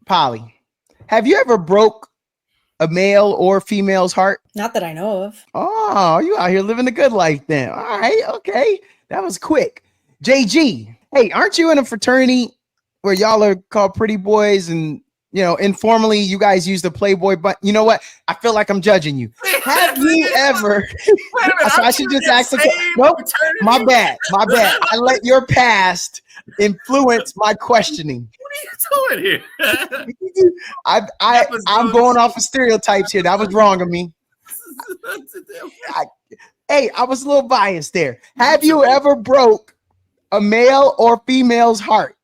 Polly, have you ever broke a male or female's heart? Not that I know of. Oh, you out here living the good life then. All right, okay. That was quick. JG, hey, aren't you in a fraternity where y'all are called pretty boys and informally you guys use the Playboy, but you know what? I feel like I'm judging you. Have you ever? So I should just ask. Nope. My bad. I let your past influence my questioning. What are you doing here? I'm going off of stereotypes here. That was wrong of me. I was a little biased there. Have you ever broke a male or female's heart?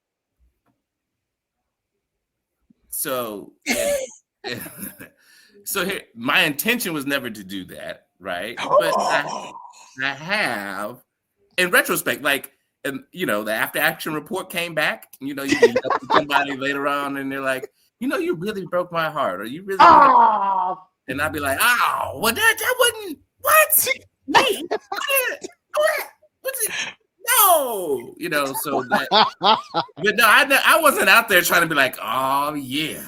So here, my intention was never to do that, right? But I have, in retrospect, like, and the after action report came back. You meet up with somebody later on, and they're like, you really broke my heart, or you really. And I'd be like, oh, well, that wasn't what me. What's it? No, so that. But no, I wasn't out there trying to be like, oh yeah.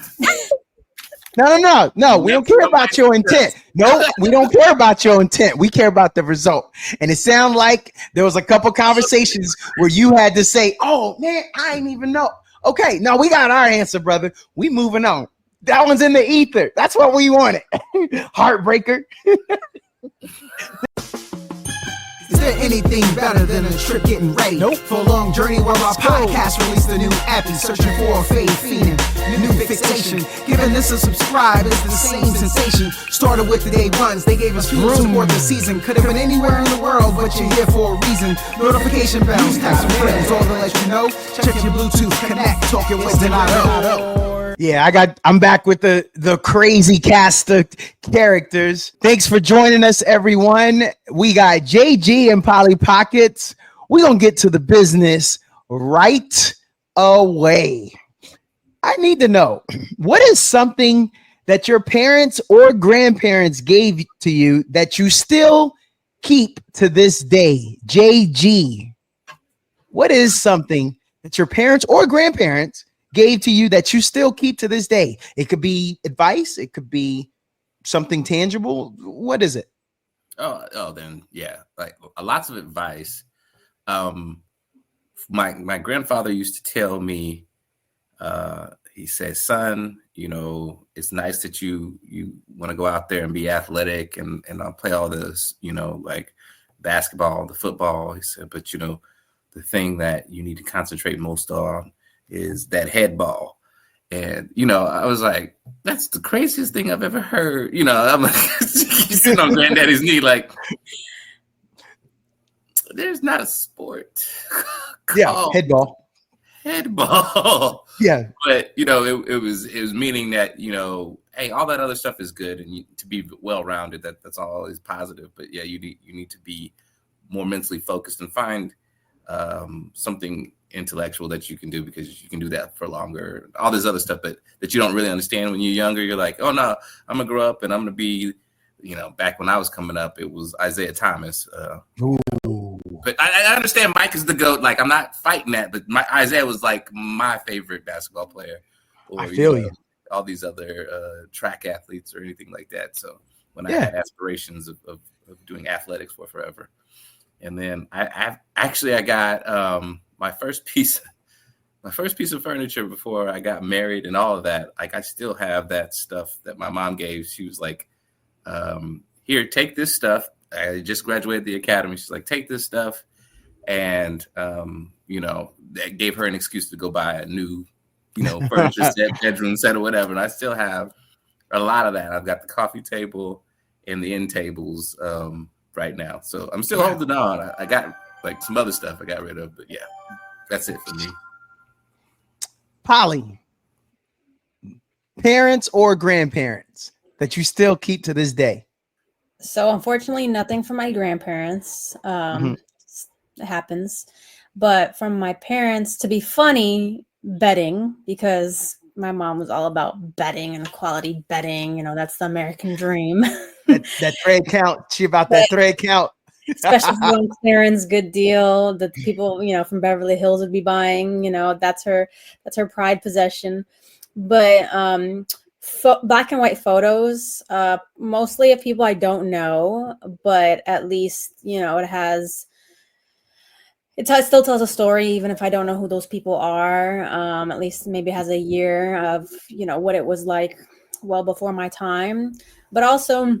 No. We don't care about your intent. No, we don't care about your intent. We care about the result. And it sounded like there was a couple conversations where you had to say, oh man, I ain't even know. Okay, no, we got our answer, brother. We moving on. That one's in the ether. That's what we wanted. Heartbreaker. Is there anything better than a trip getting ready? Nope. For a long journey where our podcast released a new epi, searching for a fade fiend, a new fixation. Giving this a subscribe is the same sensation. Started with the day ones, they gave us fuel to support the season. Could have been anywhere in the world, but you're here for a reason. Notification bells, text some friends, all to let you know. Check your Bluetooth, connect, talk your way to I Yeah, I'm back with the crazy cast of characters. Thanks for joining us, everyone. We got JG and Polly Pockets. We're going to get to the business right away. I need to know, what is something that your parents or grandparents gave to you that you still keep to this day? JG, what is something that your parents or grandparents gave to you that you still keep to this day? It could be advice. It could be something tangible. What is it? Then yeah, like lots of advice. My grandfather used to tell me, he said, son, it's nice that you want to go out there and be athletic and play all this, like basketball, the football. He said, but the thing that you need to concentrate most on is that head ball. And I was like, that's the craziest thing I've ever heard. I'm like, he's sitting on granddaddy's knee like, there's not a sport head ball. Yeah, but it was meaning that hey, all that other stuff is good, and to be well-rounded, that's all is positive. But yeah, you need to be more mentally focused and find something intellectual that you can do, because you can do that for longer. All this other stuff that you don't really understand when you're younger, you're like, oh no, I'm gonna grow up and I'm gonna be, back when I was coming up, it was Isaiah Thomas. But I understand Mike is the GOAT. Like, I'm not fighting that, but Isaiah was like my favorite basketball player. Or, I feel you. All these other track athletes or anything like that. So when I had aspirations of doing athletics for forever. And then I got my first piece of furniture before I got married and all of that. Like, I still have that stuff that my mom gave. She was like, here, take this stuff. I just graduated the academy. She's like, take this stuff. And, that gave her an excuse to go buy a new, furniture set, bedroom set or whatever. And I still have a lot of that. I've got the coffee table and the end tables right now. So I'm still holding on. I got like some other stuff I got rid of, but yeah, that's it for me. Polly, parents or grandparents that you still keep to this day? So unfortunately, nothing from my grandparents. It happens. But from my parents, to be funny, betting, because my mom was all about betting and quality betting. That's the American dream. that thread count. She about that thread count. Especially on clearance, good deal that people, from Beverly Hills would be buying. That's her prized possession. but black and white photos, mostly of people I don't know, but at least, you know, it still tells a story, even if I don't know who those people are. At least maybe it has a year of, you know, what it was like well before my time. But also,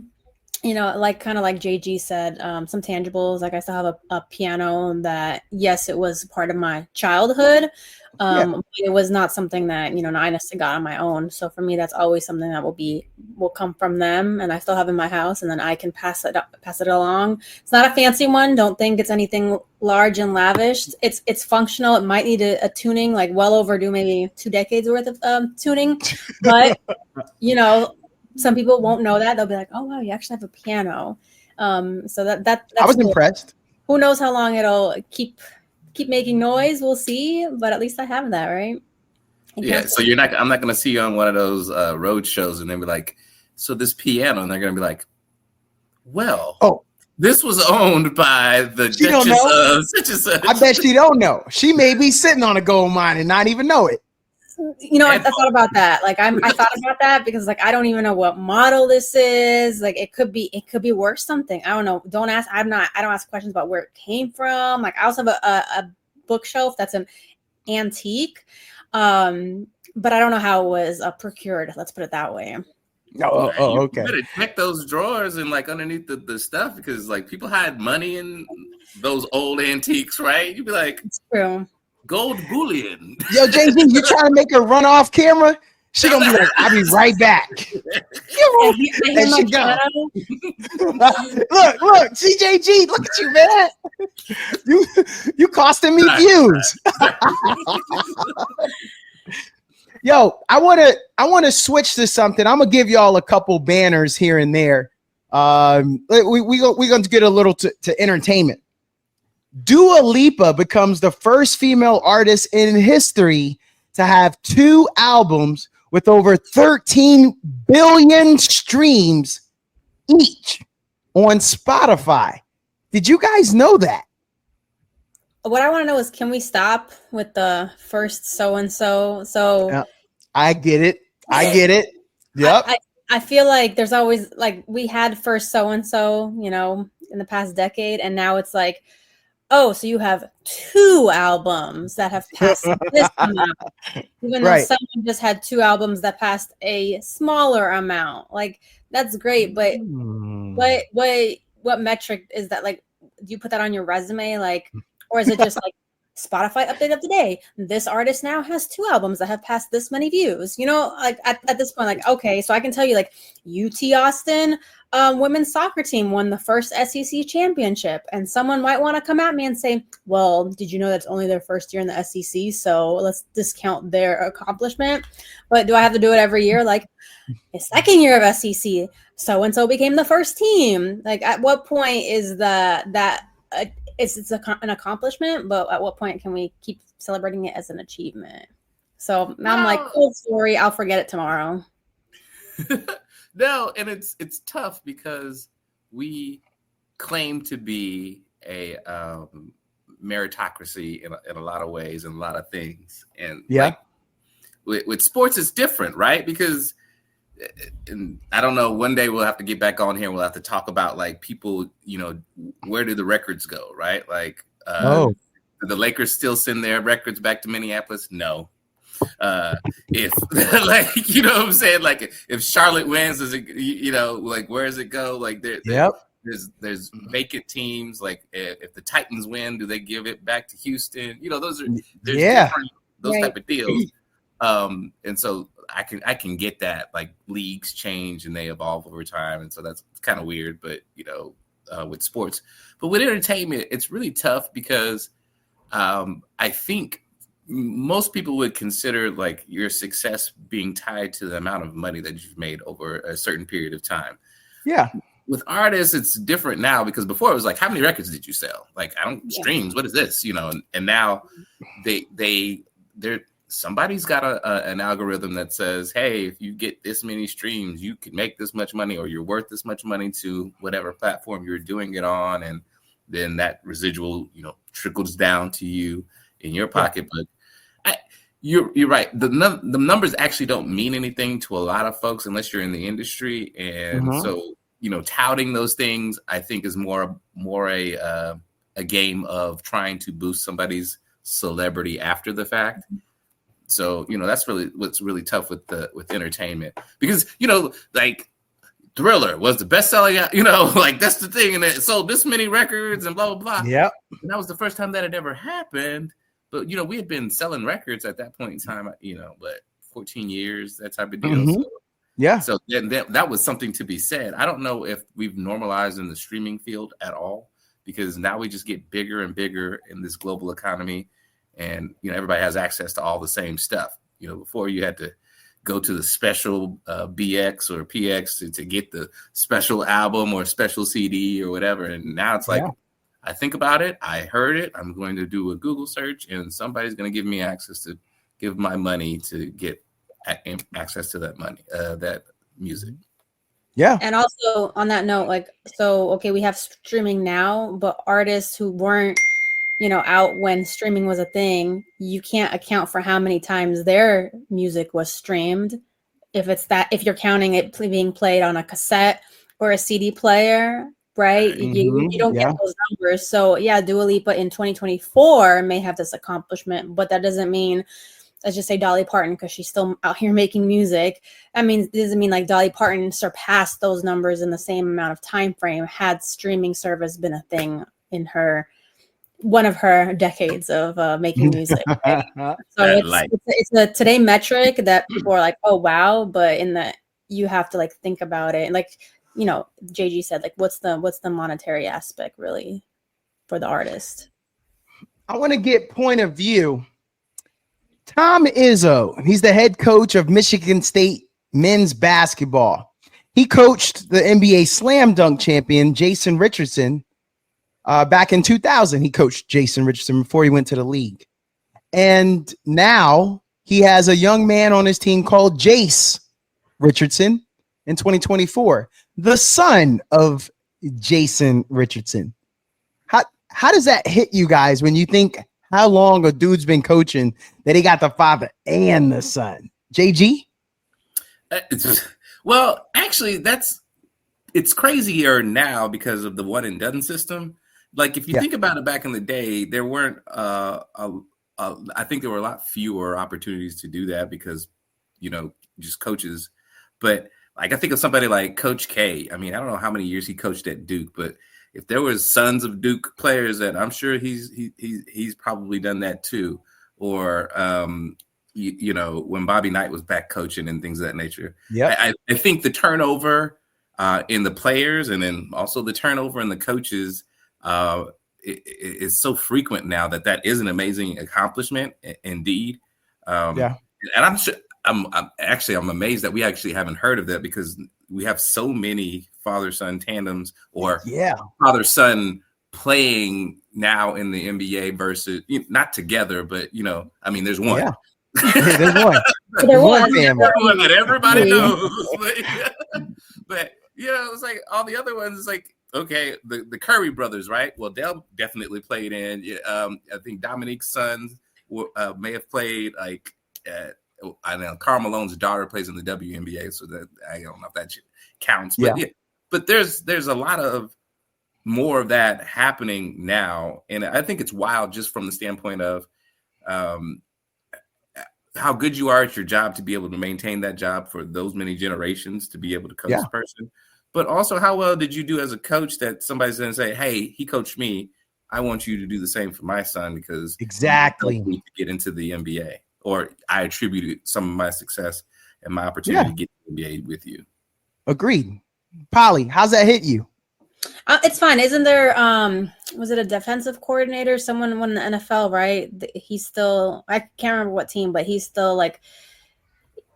you know, like kind of like JG said, some tangibles. Like I still have a piano that, yes, it was part of my childhood. But it was not something that, you know, I necessarily got on my own. So for me, that's always something that will come from them, and I still have in my house, and then I can pass it along. It's not a fancy one. Don't think it's anything large and lavish. It's functional. It might need a tuning, like well overdue, maybe 2 decades worth of tuning, but you know, some people won't know that. They'll be like, "Oh wow, you actually have a piano." So that's I was cool. impressed. Who knows how long it'll keep making noise? We'll see. But at least I have that, right? Yeah. So I'm not going to see you on one of those road shows and then be like, "So this piano," and they're going to be like, "Well, this was owned by the Duchess of such and such." I bet she don't know. She may be sitting on a gold mine and not even know it. You know, I thought about that. Like I thought about that because like I don't even know what model this is. Like it could be worth something. I don't know. Don't ask. I don't ask questions about where it came from. Like I also have a bookshelf that's an antique, but I don't know how it was procured. Let's put it that way. Okay. You better check those drawers and like underneath the stuff, because like people hide money in those old antiques, right? You'd be like, it's true. Gold bullion. Yo, JG, you trying to make her run off camera? She gonna be like, "I'll be right back." And she go. Look, CJG, look at you, man. You costing me views. Yo, I wanna switch to something. I'm gonna give y'all a couple banners here and there. We're gonna get a little to entertainment. Dua Lipa becomes the first female artist in history to have 2 albums with over 13 billion streams each on Spotify. Did you guys know that? What I want to know is, can we stop with the first so-and-so? So I get it. Yep. I feel like there's always, like, we had first so-and-so, you know, in the past decade, and now it's like, oh, so you have 2 albums that have passed this amount, even though someone just had 2 albums that passed a smaller amount. Like, that's great, but what metric is that? Like, do you put that on your resume? Like, or is it just like Spotify update of the day? This artist now has 2 albums that have passed this many views. You know, like at this point, like, okay, so I can tell you, like, UT Austin women's soccer team won the first SEC championship, and someone might want to come at me and say, well, did you know that's only their first year in the SEC, so let's discount their accomplishment? But do I have to do it every year? Like, the second year of SEC, so and so became the first team. Like, at what point is it's an accomplishment, but at what point can we keep celebrating it as an achievement? So now I'm like, cool story, I'll forget it tomorrow. No, and it's tough because we claim to be a meritocracy in a lot of ways and a lot of things. And like, with sports, it's different, right? Because, and I don't know, one day we'll have to get back on here. We'll have to talk about, like, people, you know, where do the records go, right? Like, do the Lakers still send their records back to Minneapolis? No. If like, you know what I'm saying, like, if Charlotte wins, does it, you know, like, where does it go? Like, there's vacant teams. Like, if the Titans win, do they give it back to Houston? You know, those different, those type of deals. And so I can get that, like, leagues change and they evolve over time, and so that's kind of weird. But, you know, with sports, but with entertainment, it's really tough because I think most people would consider, like, your success being tied to the amount of money that you've made over a certain period of time. Yeah. With artists, it's different now, because before it was like, how many records did you sell? Like, I don't streams. What is this? You know, and now they're somebody's got an algorithm that says, hey, if you get this many streams, you can make this much money, or you're worth this much money to whatever platform you're doing it on, and then that residual, you know, trickles down to you in your pocketbook. You're right. The numbers actually don't mean anything to a lot of folks unless you're in the industry, and so touting those things I think is more a game of trying to boost somebody's celebrity after the fact. So that's really what's really tough with entertainment, because like Thriller was the best selling, like that's the thing, and it sold this many records and blah blah blah. Yeah, and that was the first time that had ever happened. But we had been selling records at that point in time, but 14 years, that type of deal. So, yeah. So then that was something to be said. I don't know if we've normalized in the streaming field at all, because now we just get bigger and bigger in this global economy, and everybody has access to all the same stuff. Before you had to go to the special BX or PX to get the special album or special CD or whatever, and now it's like. I think about it. I heard it. I'm going to do a Google search, and somebody's going to give me access to give my money to get access to that money, that music. Yeah. And also on that note, we have streaming now, but artists who weren't, out when streaming was a thing, you can't account for how many times their music was streamed. If you're counting it being played on a cassette or a CD player. Right, you don't get those numbers. So Dua Lipa in 2024 may have this accomplishment, but that doesn't mean, let's just say Dolly Parton, because she's still out here making music. It doesn't mean like Dolly Parton surpassed those numbers in the same amount of time frame had streaming service been a thing in one of her decades of making music. Right? So it's a today metric that people are like, oh wow, but you have to like think about it, and like. JG said, like, what's the monetary aspect really for the artist? I want to get point of view. Tom Izzo, he's the head coach of Michigan State men's basketball. He coached the NBA slam dunk champion, Jason Richardson, back in 2000. He coached Jason Richardson before he went to the league. And now he has a young man on his team called Jace Richardson in 2024. The son of Jason Richardson. How does that hit you guys when you think how long a dude's been coaching that he got the father and the son? JG? Well, actually, it's crazier now because of the one and done system. Like if you think about it, back in the day, there weren't. I think there were a lot fewer opportunities to do that because, just coaches, but. Like I think of somebody like Coach K. I mean, I don't know how many years he coached at Duke, but if there was sons of Duke players, that I'm sure he's probably done that too. Or when Bobby Knight was back coaching and things of that nature. Yeah, I think the turnover in the players and then also the turnover in the coaches is so frequent now that is an amazing accomplishment indeed. And I'm sure. I'm amazed that we actually haven't heard of that, because we have so many father-son tandems or father-son playing now in the NBA versus not together, but there's one. Yeah. There's one. There was one that everybody knows. But it's like all the other ones. It's like okay, the Curry brothers, right? Well, Dell definitely played in. I think Dominique's sons may have played like. I know Karl Malone's daughter plays in the WNBA, so that I don't know if that counts. But but there's a lot of more of that happening now, and I think it's wild just from the standpoint of how good you are at your job to be able to maintain that job for those many generations to be able to coach this person, but also how well did you do as a coach that somebody's going to say, "Hey, he coached me. I want you to do the same for my son because exactly you need to get into the NBA." Or I attributed some of my success and my opportunity to get to the NBA with you. Agreed. Polly, how's that hit you? It's fine. Isn't there, was it a defensive coordinator? Someone won the NFL, right? He's still, I can't remember what team, but he's still like,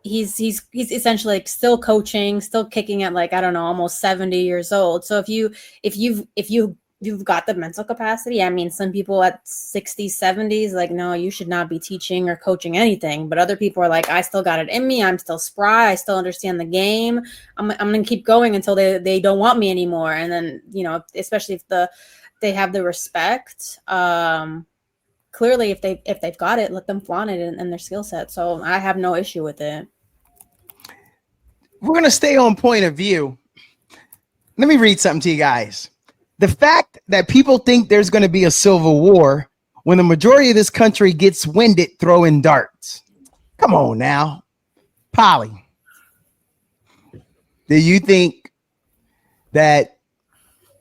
he's essentially like still coaching, still kicking at like, I don't know, almost 70 years old. So if you've got the mental capacity. I mean, some people at 60s, 70s, like, no, you should not be teaching or coaching anything. But other people are like, I still got it in me. I'm still spry. I still understand the game. I'm going to keep going until they don't want me anymore. And then, especially if they have the respect. clearly if they've got it, let them flaunt it in their skill set. So I have no issue with it. We're going to stay on point of view. Let me read something to you guys. The fact that people think there's going to be a civil war when the majority of this country gets winded throwing darts. Come on now. Polly, do you think that,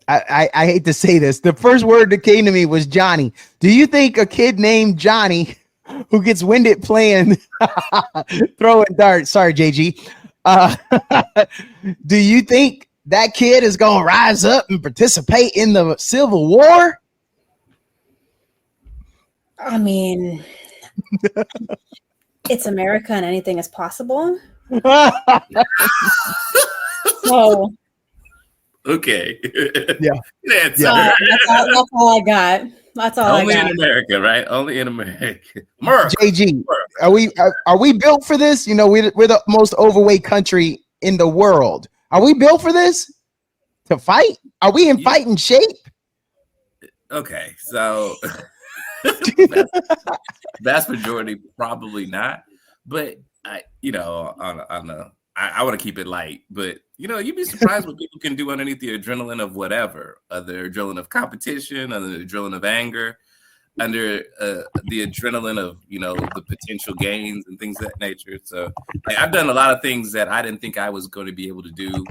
I hate to say this, the first word that came to me was Johnny. Do you think a kid named Johnny who gets winded playing throwing darts, sorry, JG, do you think that kid is going to rise up and participate in the Civil War? I mean, it's America and anything is possible. So, okay. Yeah. That's all I got. That's all only I got. in America, right? Only in America. JG, are we built for this? You know, we're the most overweight country in the world. Are we built for this? To fight? Are we in fighting shape? Okay, so vast majority probably not, but I want to keep it light, but you'd be surprised what people can do underneath the adrenaline of whatever, the adrenaline of competition, under the adrenaline of anger, under the adrenaline of the potential gains and things of that nature. So I've done a lot of things that I didn't think I was going to be able to do,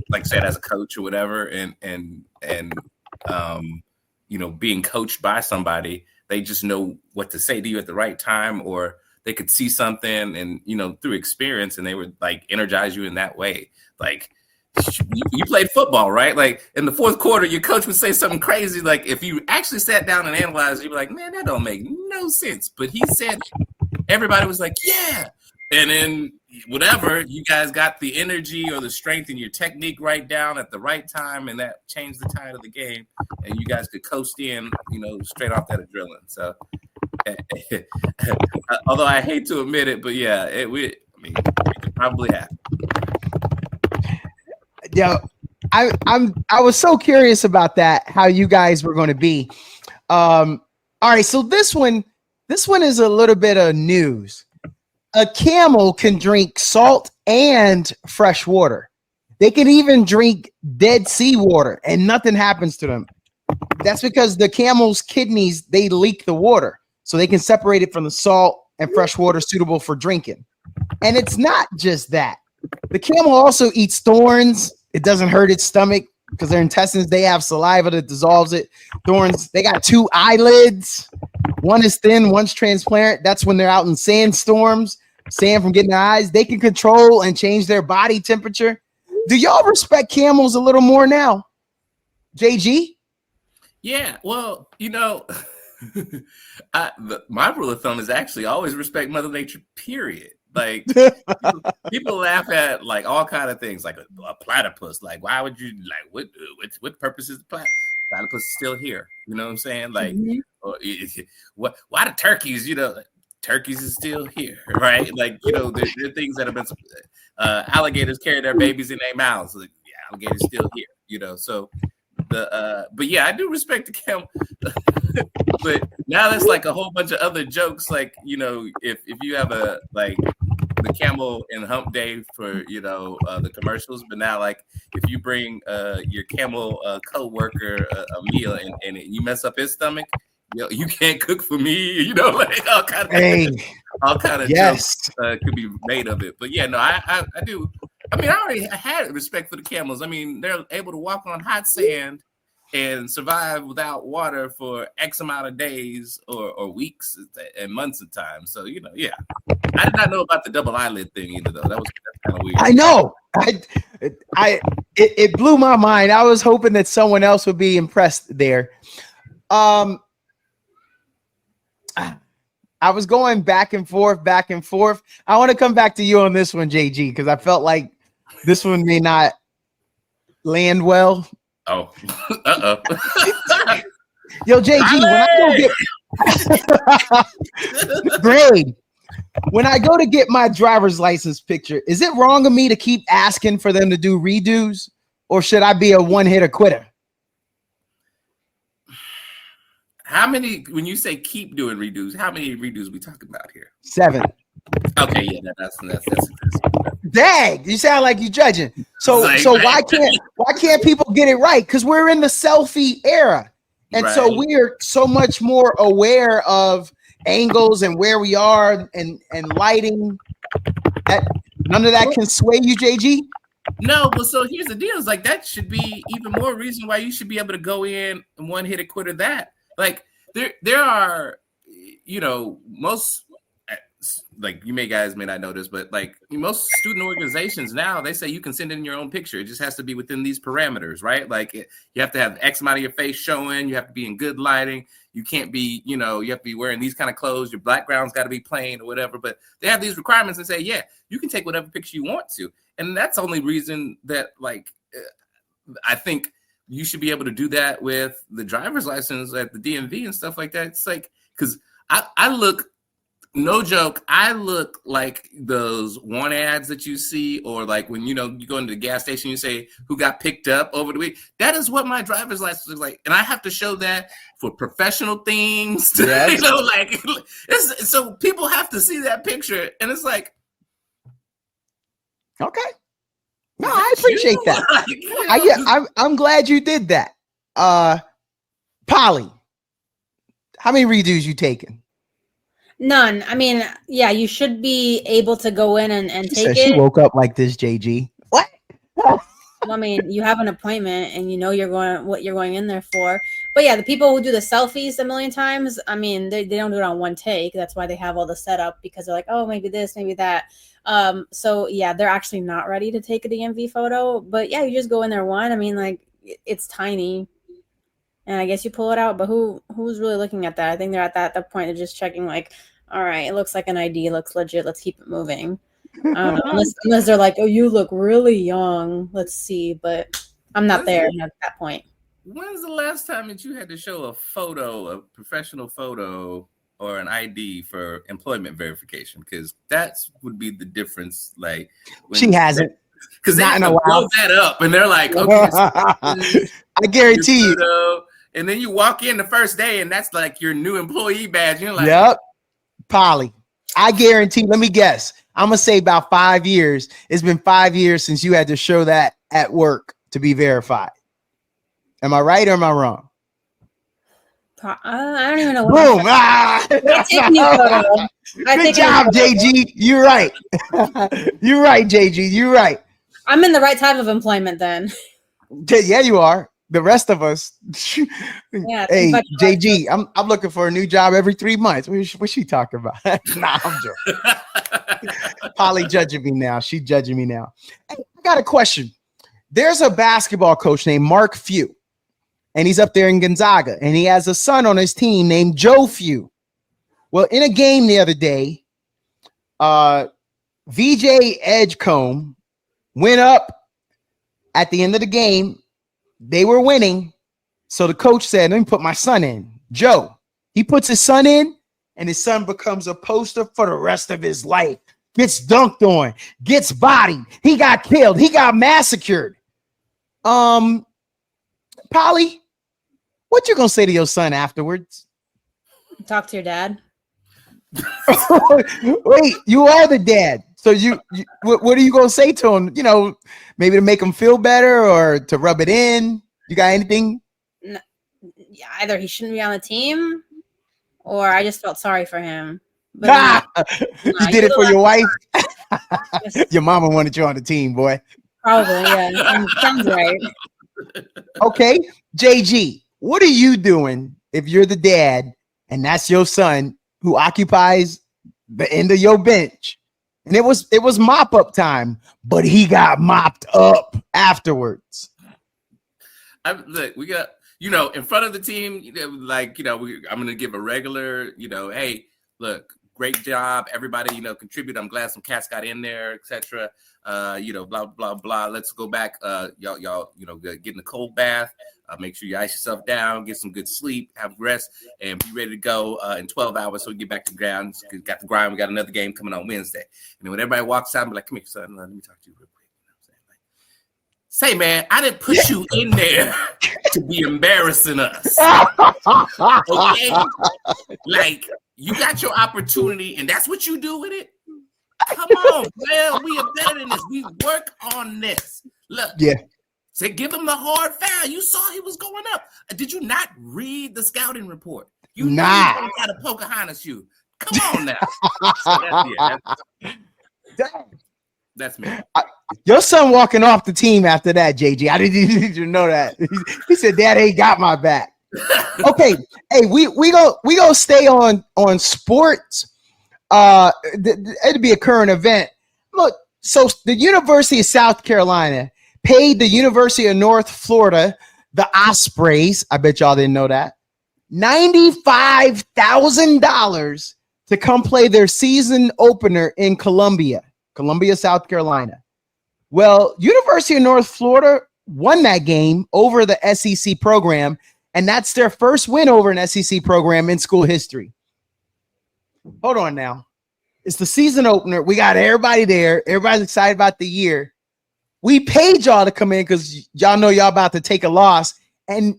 like I said, as a coach or whatever, and being coached by somebody, they just know what to say to you at the right time, or they could see something and, through experience, and they would like energize you in that way. Like you played football, right? Like in the fourth quarter, your coach would say something crazy. Like if you actually sat down and analyzed, you'd be like, man, that don't make no sense. But he said, everybody was like, yeah. And then whatever, you guys got the energy or the strength and your technique right down at the right time, and that changed the tide of the game, and you guys could coast in, straight off that adrenaline. So, although I hate to admit it, but yeah, it could probably happen. Yeah, I was so curious about that, how you guys were going to be. All right, so this one is a little bit of news. A camel can drink salt and fresh water. They can even drink Dead Sea water and nothing happens to them. That's because the camel's kidneys, they leak the water, so they can separate it from the salt and fresh water suitable for drinking. And it's not just that. The camel also eats thorns. It doesn't hurt its stomach because their intestines, they have saliva that dissolves it. Thorns, they got two eyelids. One is thin, one's transparent. That's when they're out in sandstorms, sand from getting their eyes. They can control and change their body temperature. Do y'all respect camels a little more now? JG? Yeah, well, my rule of thumb is actually always respect Mother Nature, period. Like people laugh at like all kind of things, like a platypus. Like, why would you what purpose is the platypus still here? You know what I'm saying? Like, why the turkeys? Turkeys is still here, right? Like, there are things that have been alligators carry their babies in their mouths. Like, the alligator's still here, So but yeah, I do respect the camel. But now there's like a whole bunch of other jokes, like if you have the camel and hump day for the commercials, but now like if you bring your camel co-worker a meal and you mess up his stomach, you can't cook for me, like all kind of jokes could be made of it. But yeah, no, I do. I mean, I already had respect for the camels. I mean, they're able to walk on hot sand and survive without water for X amount of days or weeks and months of time. So, yeah. I did not know about the double eyelid thing either, though. That's kind of weird. I know. It blew my mind. I was hoping that someone else would be impressed there. I was going back and forth. I want to come back to you on this one, JG, because I felt like this one may not land well. Oh, uh-oh. Yo, JG, when I go to get my driver's license picture, is it wrong of me to keep asking for them to do redos, or should I be a one-hitter quitter? How many, when you say keep doing redos, how many redos we talking about here? 7. Okay, yeah, that's Dang, you sound like you judging. So why can't people get it right? Because we're in the selfie era. And so we are so much more aware of angles and where we are and lighting. None of that can sway you, JG? No, but so here's the deal. It's like that should be even more reason why you should be able to go in and one hit a quitter that. Like there are, most, like you guys may not know this, but like most student organizations now, they say you can send in your own picture. It just has to be within these parameters, right? Like you have to have X amount of your face showing. You have to be in good lighting. You can't be, you have to be wearing these kind of clothes. Your background's got to be plain or whatever. But they have these requirements and say, yeah, you can take whatever picture you want to. And that's the only reason that, like, I think you should be able to do that with the driver's license at the DMV and stuff like that. It's like, because I look, no joke, I look like those want ads that you see, or like when you go into the gas station, you say who got picked up over the week. That is what my driver's license looks like, and I have to show that for professional things. Yes. So people have to see that picture, and it's like, okay, no, I appreciate that. I'm glad you did that. Polly, how many redos you taking? None. I mean, yeah, you should be able to go in and take it. She woke up like this, JG. What? Well, I mean, you have an appointment and what you're going in there for. But yeah, the people who do the selfies a million times, I mean, they don't do it on one take. That's why they have all the setup, because they're like, oh, maybe this, maybe that. So yeah, they're actually not ready to take a DMV photo. But yeah, you just go in there one. I mean, like, it's tiny. And I guess you pull it out, but who's really looking at that? I think they're at that point of just checking, like, all right, it looks like an ID, looks legit, let's keep it moving. I don't know, unless they're like, oh, you look really young, let's see, but I'm not there at that point. When's the last time that you had to show a professional photo or an ID for employment verification? Because that would be the difference. Like, she hasn't. Because they have to blow that up, and they're like, okay, I guarantee you. And then you walk in the first day, and that's like your new employee badge. You're like, yep, Polly. I guarantee. Let me guess. I'm gonna say about 5 years. It's been 5 years since you had to show that at work to be verified. Am I right or am I wrong? I don't even know. Boom! Good job, JG. You're right. You're right, JG. You're right. I'm in the right type of employment then. Yeah, you are. The rest of us. Yeah. Hey, JG, I'm looking for a new job every 3 months. What's she talking about? Nah, I'm joking. Polly judging me now. She's judging me now. Hey, I got a question. There's a basketball coach named Mark Few, and he's up there in Gonzaga, and he has a son on his team named Joe Few. Well, in a game the other day, VJ Edgecombe went up at the end of the game. They were winning. So the coach said, let me put my son in. Joe, he puts his son in, and his son becomes a poster for the rest of his life. Gets dunked on, gets bodied. He got killed. He got massacred. Polly, what you gonna say to your son afterwards? Talk to your dad. Wait, you are the dad. So you what are you gonna say to him? Maybe to make him feel better or to rub it in. You got anything? No, either he shouldn't be on the team, or I just felt sorry for him. But you did it for your wife. Your mama wanted you on the team, boy. Probably, yeah. Sounds right. Okay, JG, what are you doing if you're the dad and that's your son who occupies the end of your bench? And it was mop up time, but he got mopped up afterwards. Look, we got, in front of the team, I'm going to give a regular, hey, look, great job. Everybody, contribute. I'm glad some cats got in there, etc. Blah, blah, blah. Let's go back. Y'all, get in the cold bath. Make sure you ice yourself down, get some good sleep, have rest, and be ready to go in 12 hours so we get back to the ground. Got the grind. We got another game coming on Wednesday. And then when everybody walks out, I'm like, come here, son. Let me talk to you real quick. Say, man, I didn't put you in there to be embarrassing us. Okay? Like, you got your opportunity, and that's what you do with it? Come on, man. We are better than this. We work on this. Look. Yeah. Say, give him the hard foul. You saw he was going up. Did you not read the scouting report? You knew you got a Pocahontas shoe. Come on now. That's me. Your son walking off the team after that, JG. I didn't even know that. He said, "Dad ain't got my back." Okay, hey, we go stay on sports. It'd be a current event. Look, so the University of South Carolina paid the University of North Florida, the Ospreys. I bet y'all didn't know that. $95,000 to come play their season opener in Columbia, South Carolina. Well, University of North Florida won that game over the SEC program, and that's their first win over an SEC program in school history. Hold on now. It's the season opener. We got everybody there. Everybody's excited about the year. We paid y'all to come in because y'all know y'all about to take a loss, and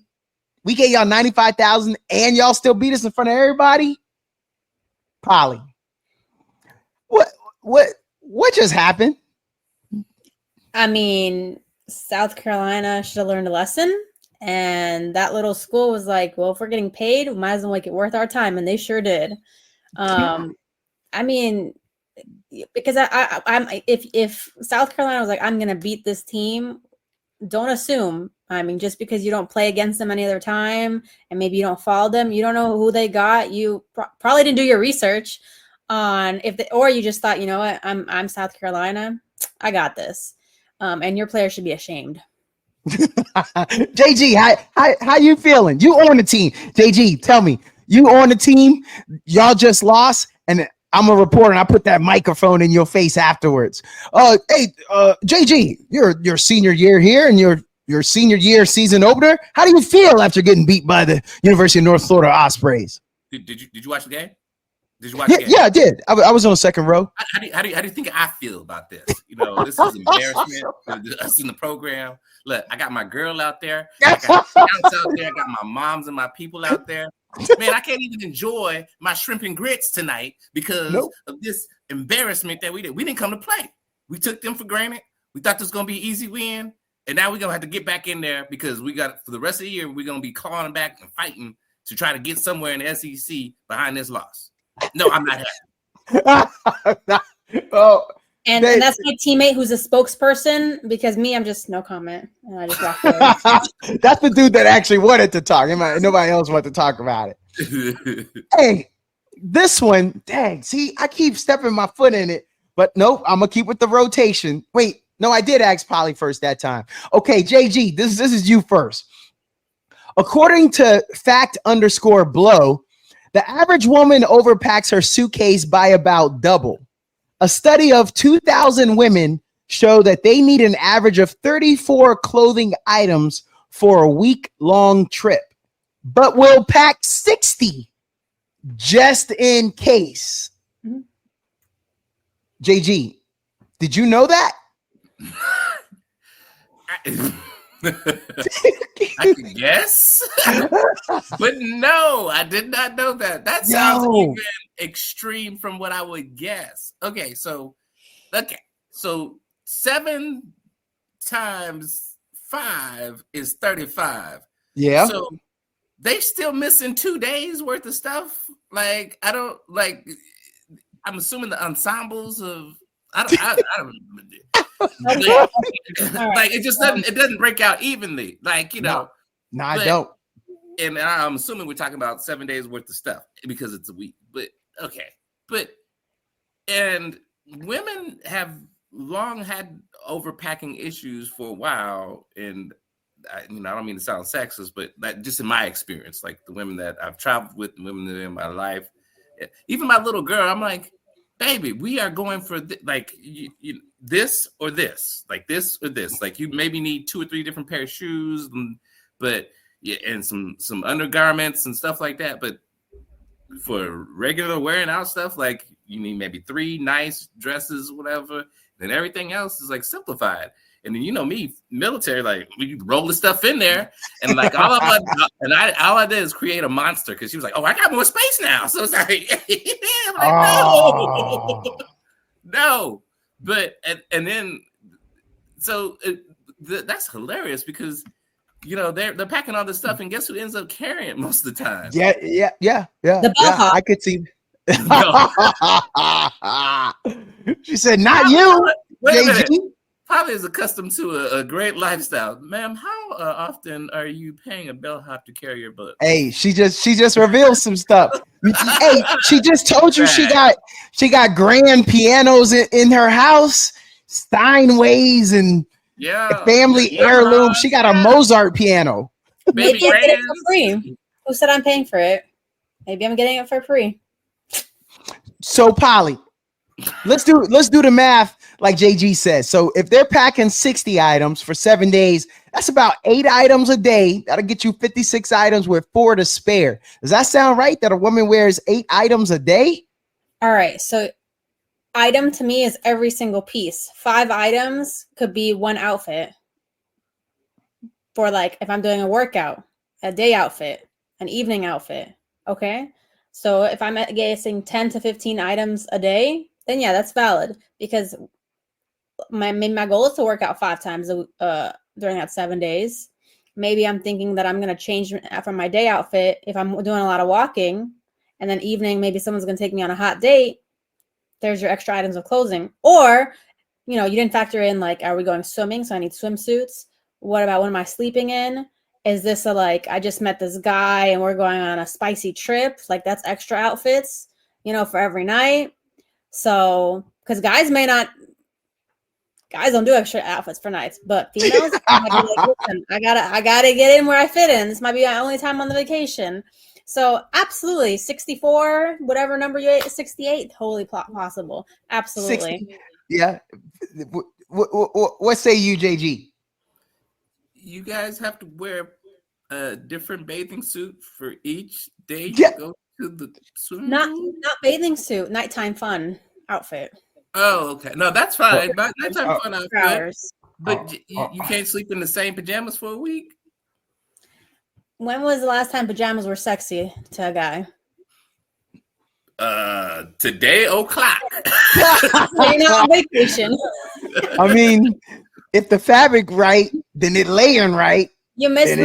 we gave y'all $95,000, and y'all still beat us in front of everybody. Polly, what just happened? I mean, South Carolina should have learned a lesson, and that little school was like, "Well, if we're getting paid, we might as well make it worth our time," and they sure did. I mean, because I'm if South Carolina was like, "I'm going to beat this team," don't assume. I mean, just because you don't play against them any other time and maybe you don't follow them, you don't know who they got. You probably didn't do your research on or you just thought, you know what, I'm South Carolina, I got this, and your players should be ashamed. JG, how you feeling? You on the team? JG, tell me, you on the team? Y'all just lost, and I'm a reporter, and I put that microphone in your face afterwards. Hey, JG, your senior year here, and your senior year season opener. How do you feel after getting beat by the University of North Florida Ospreys? Did you watch the game? Did you watch the game? Yeah, I did. I was on the second row. How do you think I feel about this? You know, this is embarrassment for us in the program. Look, I got my girl out there. I got scouts out there. I got my moms and my people out there. Man, I can't even enjoy my shrimp and grits tonight because of this embarrassment that we did. We didn't come to play. We took them for granted. We thought this was going to be an easy win. And now we're going to have to get back in there because we got, for the rest of the year, we're going to be clawing back and fighting to try to get somewhere in the SEC behind this loss. No, I'm not happy. And that's my teammate who's a spokesperson, because me, I'm just no comment. And I just walk away. That's the dude that actually wanted to talk. Nobody else wanted to talk about it. Hey, this one, dang, see, I keep stepping my foot in it, but nope, I'm going to keep with the rotation. Wait. No, I did ask Polly first that time. Okay, JG, this is you first. According to fact_blow, the average woman overpacks her suitcase by about double. A study of 2,000 women show that they need an average of 34 clothing items for a week-long trip, but will pack 60 just in case. Mm-hmm. JG, did you know that? I can guess, but no, I did not know that. That sounds even extreme from what I would guess. Okay, so 7 times 5 is 35. Yeah. So they still missing 2 days worth of stuff. Like, I'm assuming the ensembles of I don't like it just doesn't break out evenly, like, you know. No, I don't. And I'm assuming we're talking about 7 days worth of stuff because it's a week. But okay, and women have long had overpacking issues for a while, and I don't mean to sound sexist, but that just in my experience, like the women that I've traveled with, the women that are in my life, even my little girl, I'm like, baby, we are going for this or this, like this or this. Like, you maybe need 2 or 3 different pair of shoes, but yeah, and some undergarments and stuff like that. But for regular wearing out stuff, like you need maybe 3 nice dresses, whatever, Then everything else is like simplified. And then, you know me, military, like we roll the stuff in there, and like all I did is create a monster because she was like, "Oh, I got more space now." So it's like, I'm like, no. But and then so that's hilarious because you know they're packing all this stuff, and guess who ends up carrying it most of the time? Yeah. The bellhop. I could see. She said, "Not you, Wait a JG." minute. Polly is accustomed to a great lifestyle, ma'am. How often are you paying a bellhop to carry your book? Hey, she just revealed some stuff. Hey, she just told you she got grand pianos in her house, Steinways and family heirloom. She got a Mozart piano. Maybe I'm getting it for free. Who said I'm paying for it? Maybe I'm getting it for free. So Polly, let's do the math like JG says. So if they're packing 60 items for 7 days, that's about 8 items a day. That'll get you 56 items with 4 to spare. Does that sound right? That a woman wears 8 items a day? All right. So item to me is every single piece. 5 items could be one outfit. For like if I'm doing a workout, a day outfit, an evening outfit. Okay. So if I'm guessing 10 to 15 items a day, then yeah, that's valid because my goal is to work out 5 times during that 7 days. Maybe I'm thinking that I'm going to change from my day outfit if I'm doing a lot of walking, and then evening, maybe someone's going to take me on a hot date. There's your extra items of clothing. Or, you know, you didn't factor in like, are we going swimming? So I need swimsuits. What about what am I sleeping in? Is this I just met this guy and we're going on a spicy trip? Like that's extra outfits, you know, for every night. So, because guys don't do extra outfits for nights, but females might be like, listen, I gotta get in where I fit in. This might be my only time on the vacation. So absolutely, 64, whatever number you ate, 68, totally possible. Absolutely. 60, yeah. What say you, JG? You guys have to wear a different bathing suit for each day you go to the swimming pool? Not bathing suit, nighttime fun outfit. Oh, okay. No, that's fine. Nighttime fun outfit. Hours. But you can't sleep in the same pajamas for a week? When was the last time pajamas were sexy to a guy? Today o'clock. You're not on vacation. I mean, if the fabric right, then it layering right. You missed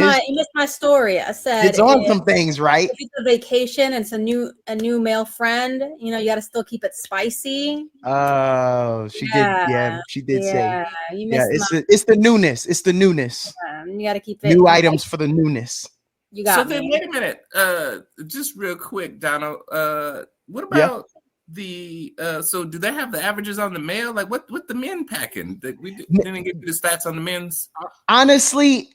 my story. I said it's on some things, right? If it's a vacation and it's a new male friend, you know, you got to still keep it spicy. Oh, she did. Yeah, she did say. You missed it's the newness. It's the newness. You got to keep it new items for the newness. You got then wait a minute. Just real quick, Donald. What about the so do they have the averages on the male? Like what the men packing? That we didn't get the stats on the men's. Honestly,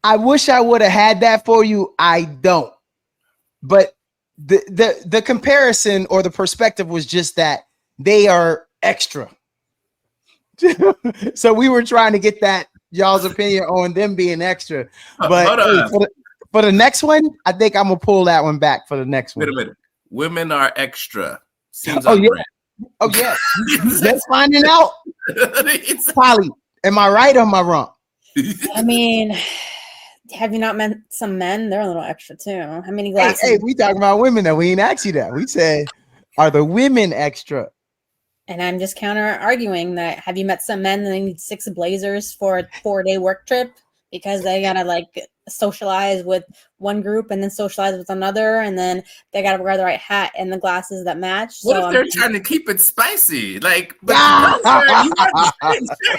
I wish I would have had that for you. I don't. But the comparison or the perspective was just that they are extra. So we were trying to get that y'all's opinion on them being extra. But hey, for the next one, I think I'm gonna pull that one back for the next one. Wait a minute. Women are extra. Seems Oh yeah. Let's find it out. Polly, am I right or am I wrong? I mean, have you not met some men? They're a little extra too. How many glasses? Hey, we talking about women that we ain't asked you that. We said, are the women extra? And I'm just counter arguing that. Have you met some men that they need 6 blazers for a 4-day work trip because they gotta like socialize with one group and then socialize with another, and then they gotta wear the right hat and the glasses that match. What if they're trying to keep it spicy? Like, but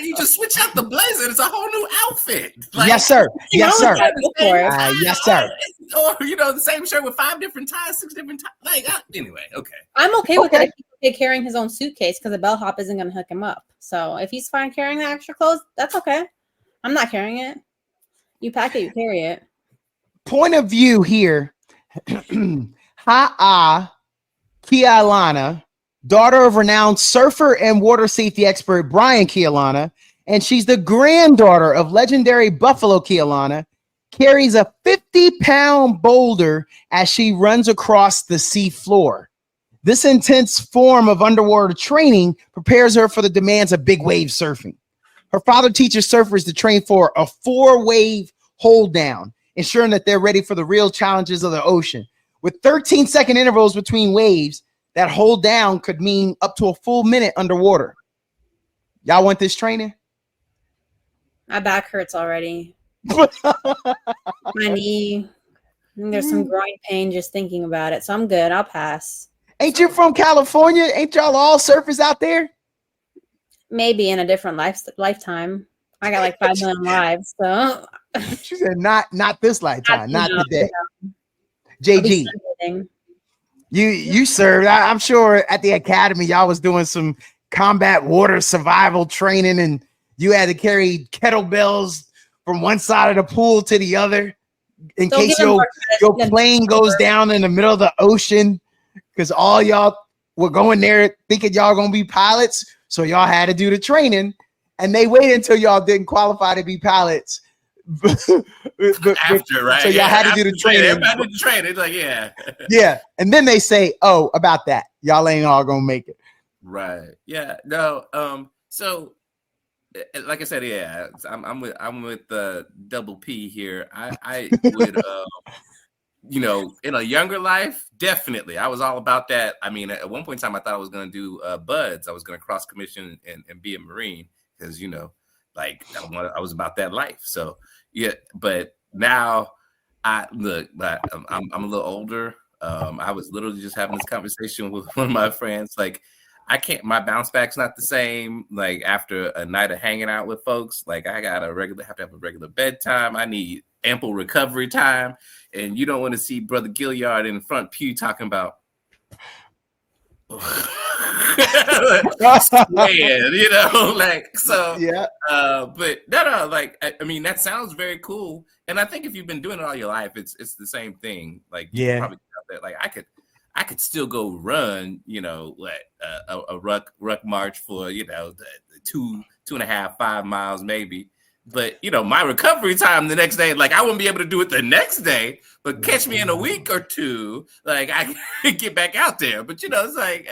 you just switch out the blazer. It's a whole new outfit. Like, yes, sir. Yes, sir. Yes, sir. Or you know, the same shirt with 5 different ties, 6 different ties. Like, anyway, okay. I'm okay with that. If carrying his own suitcase because the bellhop isn't going to hook him up. So if he's fine carrying the extra clothes, that's okay. I'm not carrying it. You pack it, you carry it. Point of view here. Ha'a Kialana, daughter of renowned surfer and water safety expert Brian Kialana, and she's the granddaughter of legendary Buffalo Kialana, carries a 50-pound boulder as she runs across the sea floor. This intense form of underwater training prepares her for the demands of big wave surfing. Her father teaches surfers to train for a 4-wave hold down, ensuring that they're ready for the real challenges of the ocean. With 13-second intervals between waves, that hold down could mean up to a full minute underwater. Y'all want this training? My back hurts already. My knee. There's some groin pain just thinking about it. So I'm good. I'll pass. Ain't you from California? Ain't y'all all surfers out there? Maybe in a different lifetime. I got like 5 million lives. So She said, not this lifetime, not today. No. JG, you served. I'm sure at the academy, y'all was doing some combat water survival training, and you had to carry kettlebells from one side of the pool to the other in case your plane goes down in the middle of the ocean, because all y'all were going there thinking y'all gonna be pilots, so y'all had to do the training, and they waited until y'all didn't qualify to be pilots. After, right? So y'all had to do the training. Everybody did the training. It's like, yeah. Yeah. And then they say, oh, about that. Y'all ain't all gonna make it. Right. Yeah. No. So like I said, yeah, I'm with the double P here. I would you know, in a younger life, definitely. I was all about that. I mean, at one point in time, I thought I was gonna do buds. I was gonna cross commission and be a Marine, because, you know, like I was about that life. So yeah, but now I'm a little older. I was literally just having this conversation with one of my friends. Like, my bounce back's not the same. Like, after a night of hanging out with folks, like, I have to have a regular bedtime. I need ample recovery time. And you don't want to see Brother Gilliard in the front pew talking about, man, you know, like, so yeah. But no, like, I mean, that sounds very cool. And I think if you've been doing it all your life, it's the same thing. Like, you probably out there, like, I could still go run, you know, a ruck march for, you know, the 2.5, 5 miles maybe. But, you know, my recovery time the next day, like, I wouldn't be able to do it the next day, but catch me in a week or two, like, I can get back out there. But, you know, it's like,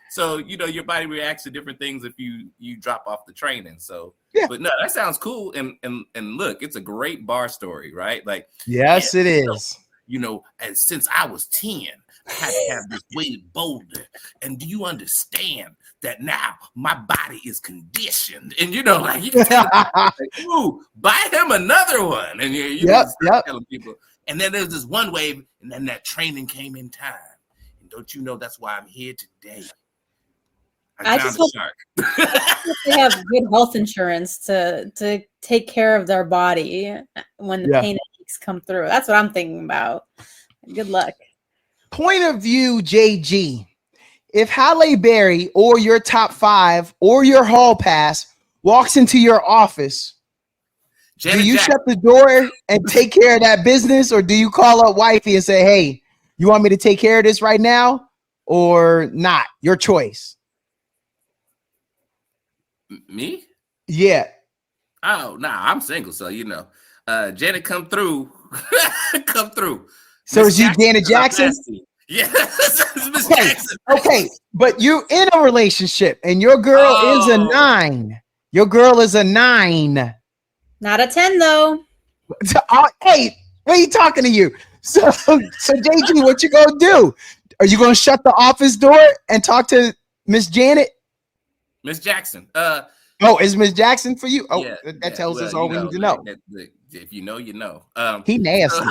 so, you know, your body reacts to different things if you drop off the training. So, yeah. But no, that sounds cool. And look, it's a great bar story, right? Like, yes, it is. You know, and since I was 10, I had to have this weighted boulder. And do you understand that now my body is conditioned? And, you know, like, you can tell like, ooh, buy him another one. And you telling people. And then there's this one wave, and then that training came in time. And don't you know that's why I'm here today? I just hope they have good health insurance to take care of their body when the pain and aches come through. That's what I'm thinking about. Good luck. Point of view, JG. If Halle Berry or your top 5 or your hall pass walks into your office, do you shut the door and take care of that business, or do you call up wifey and say, hey, you want me to take care of this right now or not? Your choice. Me? Yeah. Oh, nah, I'm single, so, you know. Janet, come through. Come through. So is you Janet Jackson? Yeah. Okay, but you in a relationship and your girl is a 9. Your girl is a 9. Not a 10 though. Hey, what are you talking to you? So JG, what you gonna do? Are you gonna shut the office door and talk to Miss Janet? Miss Jackson. Is Miss Jackson for you? Oh, yeah, that tells us all we need to know. If you know, you know. He nasty.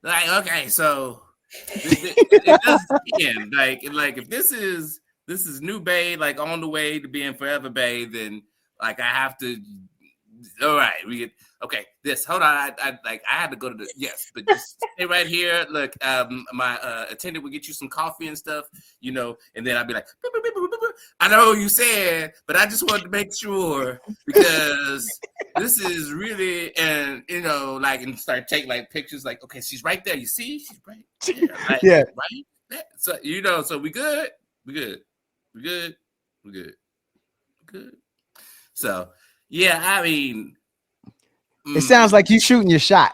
Like, okay, so it does end. Like if this is new Bay, like on the way to being Forever Bay, then like I have to. All right, okay. Hold on. I had to go to but just stay right here. Look, my attendant will get you some coffee and stuff, you know, and then I'll be like, I know you said, but I just wanted to make sure because this is really, and you know, like, and start taking like pictures, like, okay, she's right there. You see, she's right there, right? Yeah, right. There. So you know, so we good. So. Yeah, I mean, it sounds like you shooting your shot.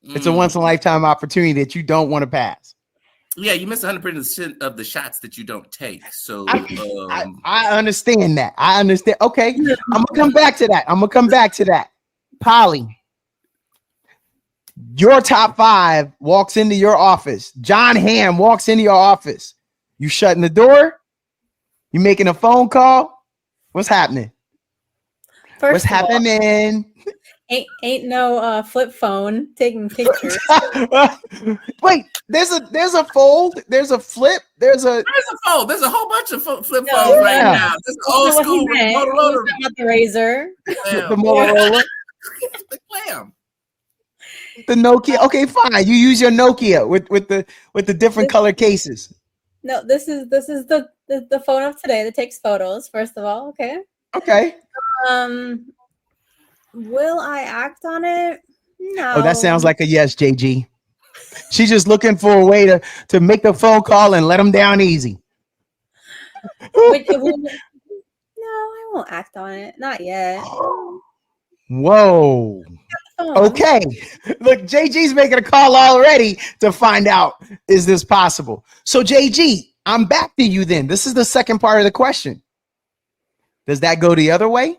It's a once in a lifetime opportunity that you don't want to pass. Yeah, you miss 100% of the shots that you don't take. So I understand that. I understand. Okay, I'm gonna come back to that. Polly, your top 5 walks into your office. John Hamm walks into your office. You shutting the door? You making a phone call? What's happening? What's happening? Ain't no flip phone taking pictures. Wait, there's a fold, there's a flip, there's a fold. There's a whole bunch of flip phones right now. This is old school Motorola. The Razor. The Motorola. The Clam. The Nokia. Okay, fine. You use your Nokia with the different color cases. No, this is the phone of today that takes photos. First of all, okay. Okay. Will I act on it? No. Oh, that sounds like a yes, JG. She's just looking for a way to make the phone call and let them down easy. No, I won't act on it. Not yet. Whoa. Okay. Look, JG's making a call already to find out, is this possible? So JG, I'm back to you then. This is the second part of the question. Does that go the other way?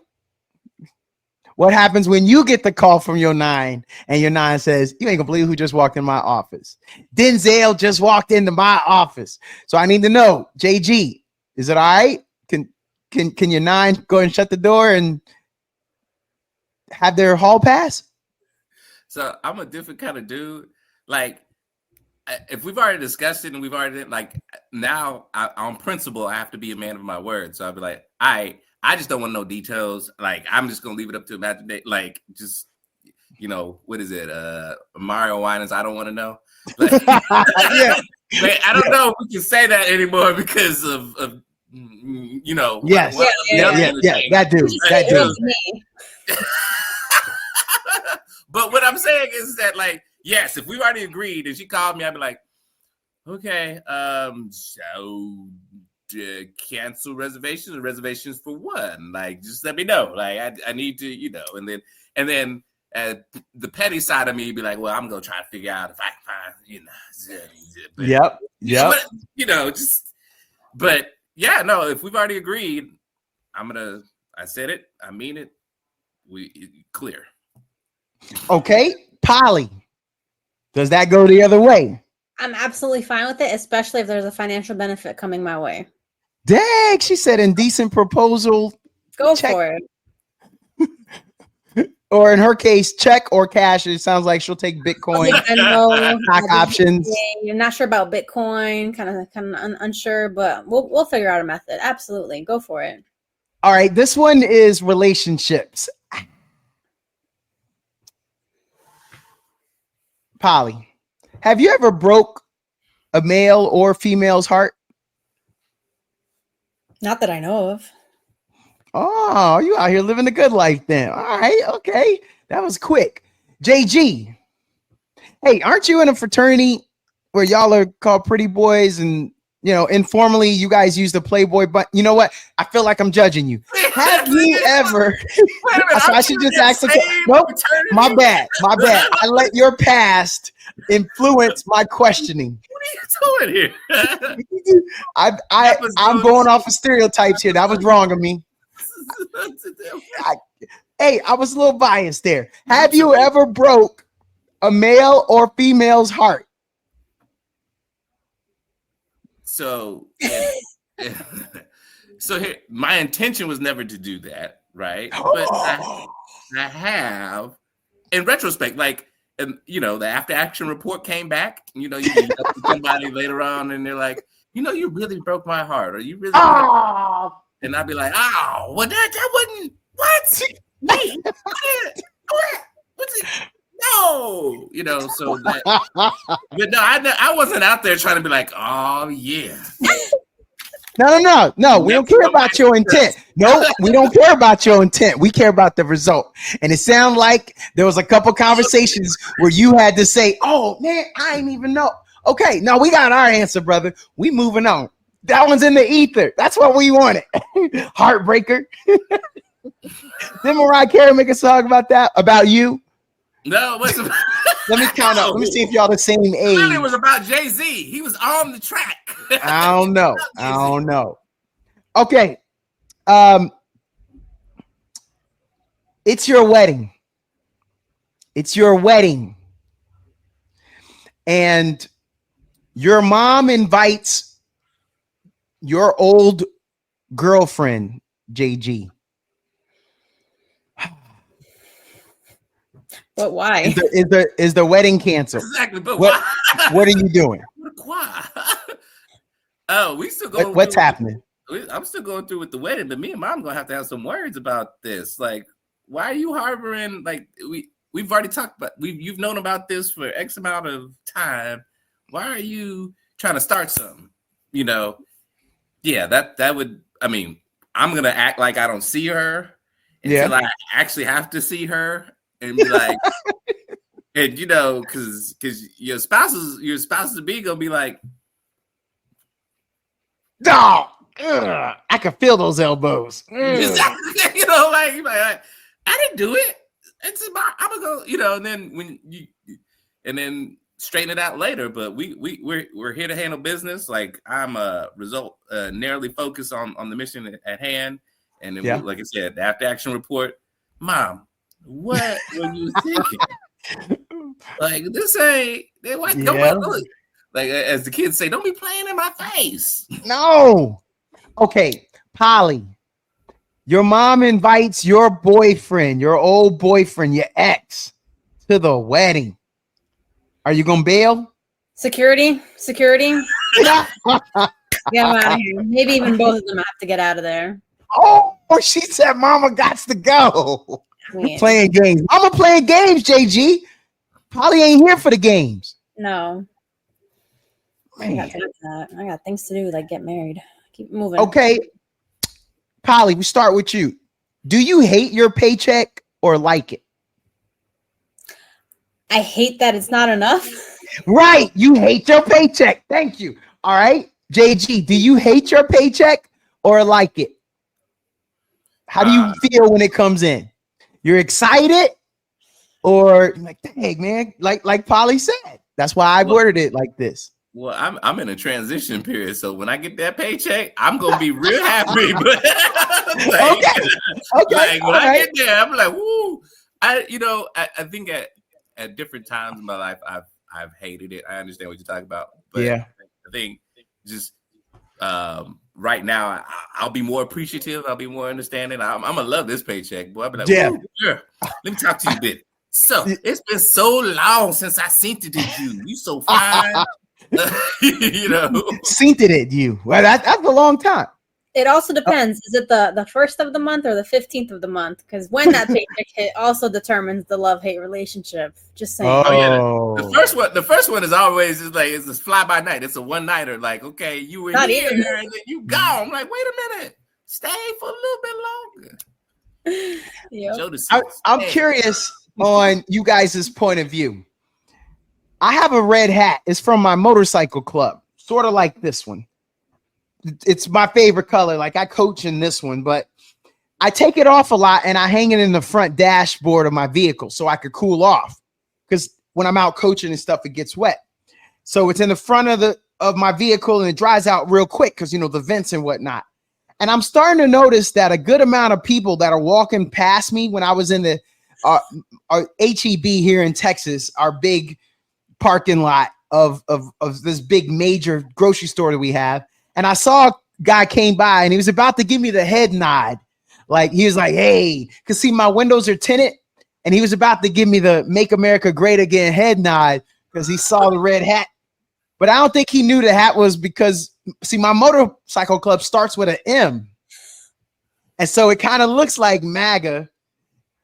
What happens when you get the call from your 9 and your 9 says, you ain't gonna believe who just walked in my office? Denzel just walked into my office. So I need to know, JG, is it all right? Can your 9 go and shut the door and have their hall pass? So I'm a different kind of dude. Like, if we've already discussed it and we've already now on principle, I have to be a man of my word. So I'll be like, I just don't want no details. Like, I'm just gonna leave it up to imagination. Like, just what is it? Mario Winans. I don't want to know. Like, yeah. Like, I don't know if we can say that anymore because of Yes. That dude. But what I'm saying is that, like, yes, if we've already agreed and she called me, I'd be like, okay, so cancel reservations or reservations for one. Like, just let me know. Like, I need to, and then the petty side of me be like, well, I'm gonna try to figure out if I can find, but, but yeah, no, if we've already agreed, I said it, I mean it, clear. Okay, Polly, does that go the other way? I'm absolutely fine with it, especially if there's a financial benefit coming my way. Dang, she said indecent proposal. Go for it. Or in her case, check or cash. It sounds like she'll take Bitcoin. Stock options. You're not sure about Bitcoin, kind of unsure, but we'll figure out a method. Absolutely, go for it. All right, this one is relationships. Polly, have you ever broke a male or female's heart? Not that I know of. Oh, you out here living the good life then. All right, okay. That was quick. JG, hey, aren't you in a fraternity where y'all are called pretty boys and, informally you guys use the Playboy, but you know what? I feel like I'm judging you. Have you ever? So I should just ask nope, my bad. I let your past influence my questioning. What are you doing here? I'm going off of stereotypes here. That was wrong of me. I was a little biased there. Have you ever broke a male or female's heart? So here, my intention was never to do that, right? But I have, in retrospect, like, and the after action report came back. You meet up with somebody later on, and they're like, you really broke my heart, or you really. And I'd be like, oh, well, that wasn't what me. What's it? No, so that. But no, I wasn't out there trying to be like, oh yeah. No. We don't care about your intent. No, we don't care about your intent. We care about the result. And it sounded like there was a couple conversations where you had to say, oh man, I didn't even know. Okay, no, we got our answer, brother. We moving on. That one's in the ether. That's what we wanted. Heartbreaker. Didn't Mariah Carey make a song about that? About you? No, it wasn't. Let me count up. Let me see if y'all the same age. It was about Jay-Z. He was on the track. I don't know. Okay. It's your wedding. And your mom invites your old girlfriend, JG. But why? Is the wedding canceled? Exactly. But what are you doing? Why? Oh, we still going. What's happening? I'm still going through with the wedding, but me and mom gonna have to have some words about this. Like, why are you harboring? Like, we've already talked about. You've known about this for X amount of time. Why are you trying to start something? You know, yeah, that would. I mean, I'm gonna act like I don't see her until I actually have to see her and be like, and you know, because your spouse to be gonna be like, no, I can feel those elbows. you know, like I didn't do it. It's about I'm gonna go, you know, and then straighten it out later. But we're here to handle business. Like I'm narrowly focused on the mission at hand. And then like I said, the after action report. Mom, what were you thinking? Like this ain't don't like as the kids say, don't be playing in my face. No. Okay, Polly. Your mom invites your boyfriend, your old boyfriend, your ex, to the wedding. Are you gonna bail? Security. Get them out of here. Maybe even both of them have to get out of there. Oh, she said mama gots to go. Yeah. Playing games. Mama playing games, JG. Polly ain't here for the games. No. Man. I got things to do, like get married. Keep moving. Okay. Polly, we start with you. Do you hate your paycheck or like it? I hate that it's not enough. Right. You hate your paycheck. Thank you. All right. JG, do you hate your paycheck or like it? How do you feel when it comes in? You're excited or like, dang, man, like Polly said. That's why I worded it like this. Well, I'm in a transition period, so when I get that paycheck, I'm gonna be real happy. But like, when I get there, I'm like, woo! I think at different times in my life, I've hated it. I understand what you're talking about, but I think just right now, I'll be more appreciative. I'll be more understanding. I'm gonna love this paycheck, boy. I'll be like, yeah, let me talk to you a bit. So it's been so long since I seen it to you. You so fine. You know, synced it at you. Well, that's a long time. It also depends. Is it the 1st of the month or the 15th of the month? Because when that paycheck hit also determines the love-hate relationship. Just saying. The first one is always just like it's a fly by night. It's a one-nighter. Like, okay, you were here and then you gone. I'm like, wait a minute, stay for a little bit longer. Yeah. I'm curious on you guys' point of view. I have a red hat. It's from my motorcycle club, sort of like this one. It's my favorite color. Like I coach in this one, but I take it off a lot and I hang it in the front dashboard of my vehicle so I could cool off. Because when I'm out coaching and stuff, it gets wet. So it's in the front of my vehicle and it dries out real quick because, you know, the vents and whatnot. And I'm starting to notice that a good amount of people that are walking past me when I was in the our HEB here in Texas, our big parking lot of this big major grocery store that we have. And I saw a guy came by and he was about to give me the head nod. Like he was like, hey, because see, my windows are tinted. And he was about to give me the Make America Great Again head nod because he saw the red hat. But I don't think he knew the hat was because, see, my motorcycle club starts with an M. And so it kind of looks like MAGA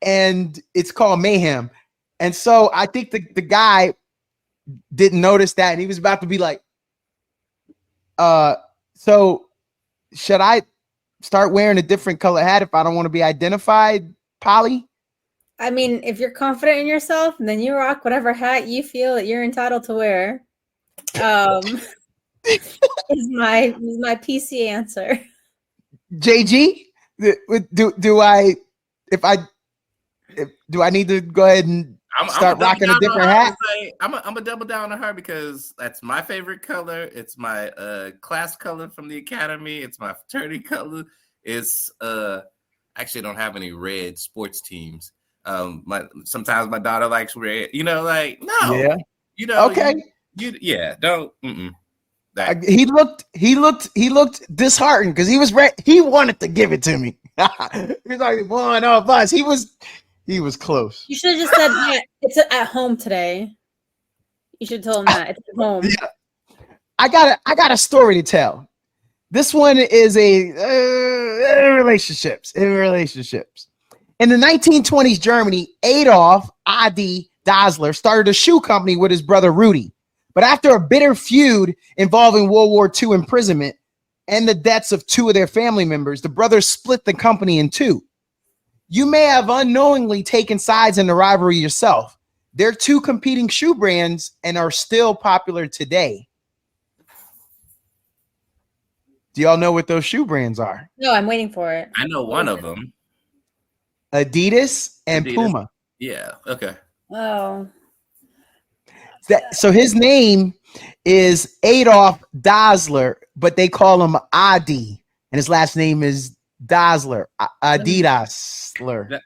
and it's called Mayhem. And so I think the guy didn't notice that. And he was about to be like, so should I start wearing a different color hat if I don't want to be identified, Polly? I mean, if you're confident in yourself, then you rock whatever hat you feel that you're entitled to wear. Is my PC answer. JG, do I need to go ahead and Start rocking a different hat. I'm a double down on her because that's my favorite color. It's my class color from the academy. It's my fraternity color. It's actually don't have any red sports teams. Sometimes my daughter likes red. Like no. Yeah. Okay. Don't. He looked disheartened because he was ready. He wanted to give it to me. He's like one of us. He was close. You should have just said, yeah, it's at home today. You should have told him that it's at home. Yeah. I got a story to tell. This one is relationships. In the 1920s Germany, Adolf Adi Dassler started a shoe company with his brother Rudy. But after a bitter feud involving World War II imprisonment and the deaths of two of their family members, the brothers split the company in two. You may have unknowingly taken sides in the rivalry yourself. They're two competing shoe brands and are still popular today. Do y'all know what those shoe brands are? No, I'm waiting for it. I know one of them. Adidas and Puma. Yeah. Okay. Oh. So his name is Adolf Dassler, but they call him Adi, and his last name is Dassler. Adi Dassler.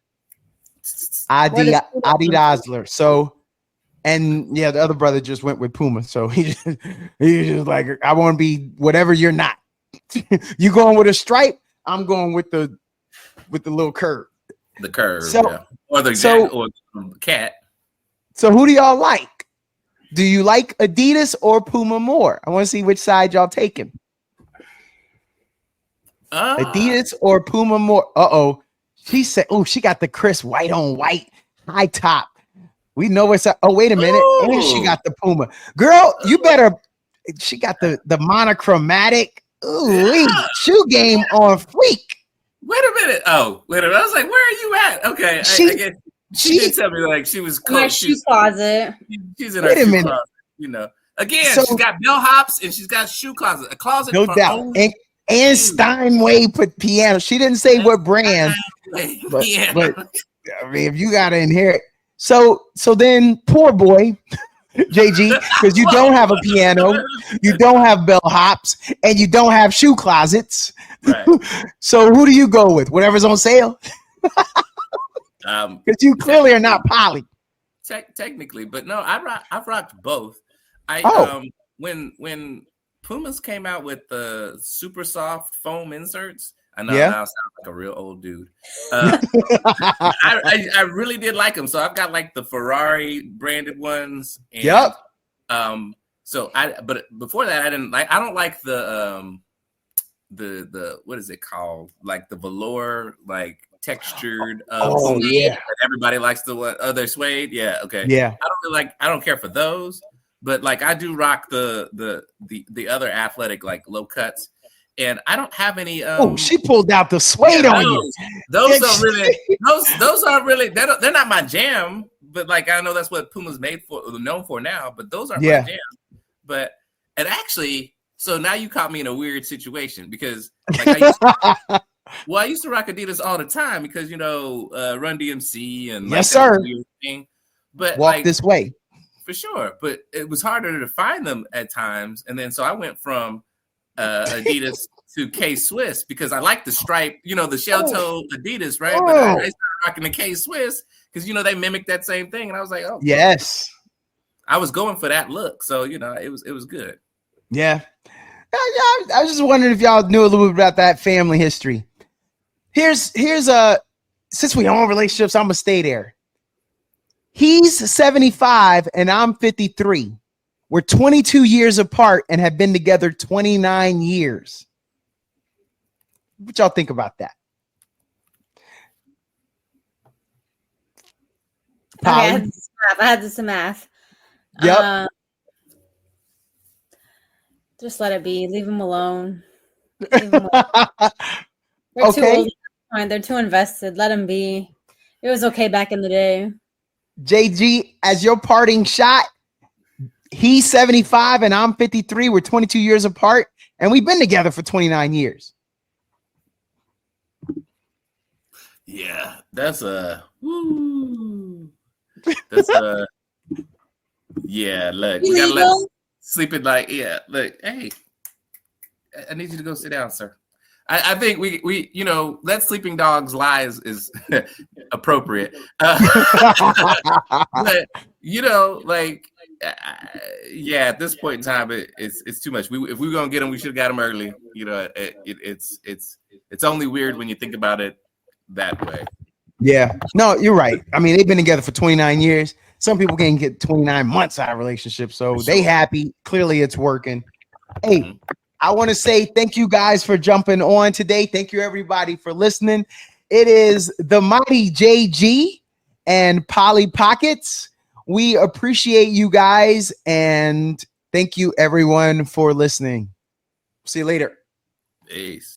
Adi Dassler. So, and yeah, the other brother just went with Puma. So he just like, I want to be whatever you're not. You going with a stripe? I'm going with the little curve. The curve, so, yeah. Or the cat. So who do y'all like? Do you like Adidas or Puma more? I want to see which side y'all taking. Adidas or Puma more? Uh-oh. She said, oh, she got the crisp white on white high top. We know what's up. Oh, wait a minute. Ooh. And she got the Puma. Girl, you better. She got the monochromatic. Ooh, shoe game on fleek. Wait a minute. Oh, wait a minute. I was like, where are you at? Okay. I guess she did tell me like she was in my shoe closet. She's in her shoe closet, Again, she's got bellhops and she's got shoe closet. A closet. No doubt. And Steinway put piano. She didn't say what brand. But I mean, if you gotta inherit. So then poor boy, JG, because you don't have a piano, you don't have bellhops, and you don't have shoe closets. Right. So who do you go with? Whatever's on sale? Because you clearly are not Polly. Technically, but no, I've rocked both. When Pumas came out with the super soft foam inserts, I know now I sound like a real old dude. I really did like them. So I've got like the Ferrari branded ones. And, but before that, I don't like the what is it called? Like the velour, like textured. Everybody likes the suede. Yeah. Okay. Yeah. I don't care for those, but like I do rock the other athletic, like low cuts. And I don't have any. She pulled out the suede on you. Those aren't really. They're not my jam. But like I know that's what Puma's known for now. But those aren't my jam. But and actually, so now you caught me in a weird situation because like I used to rock Adidas all the time because Run DMC and yes sir. Thing. But walk this way for sure. But it was harder to find them at times, and then so I went from Adidas to K-Swiss because I like the stripe, the shell toe Adidas, right? But I started rocking the K-Swiss because they mimicked that same thing, and I was like, oh yes, I was going for that look, so it was good. Yeah. I was just wondering if y'all knew a little bit about that family history. Here's since we own relationships, I'm gonna stay there. He's 75 and I'm 53. We're 22 years apart and have been together 29 years. What y'all think about that? Okay, I had this math. Yep. Just let it be. Leave them alone. They're too old. They're too invested. Let them be. It was okay back in the day. JG, as your parting shot, he's 75 and I'm 53. We're 22 years apart, and we've been together for 29 years. Yeah, that's a woo. That's yeah. Look, we gotta let sleeping like Look, hey, I need you to go sit down, sir. I think we let sleeping dogs lie is appropriate. But at this point in time, it's too much. If we were gonna get them, we should have got them early. It's only weird when you think about it that way. Yeah, no, you're right. I mean, they've been together for 29 years. Some people can get 29 months out of a relationship, so they happy. Clearly, it's working. Hey, I want to say thank you guys for jumping on today. Thank you, everybody, for listening. It is the mighty JG and Polly Pockets. We appreciate you guys, and thank you, everyone, for listening. See you later. Peace.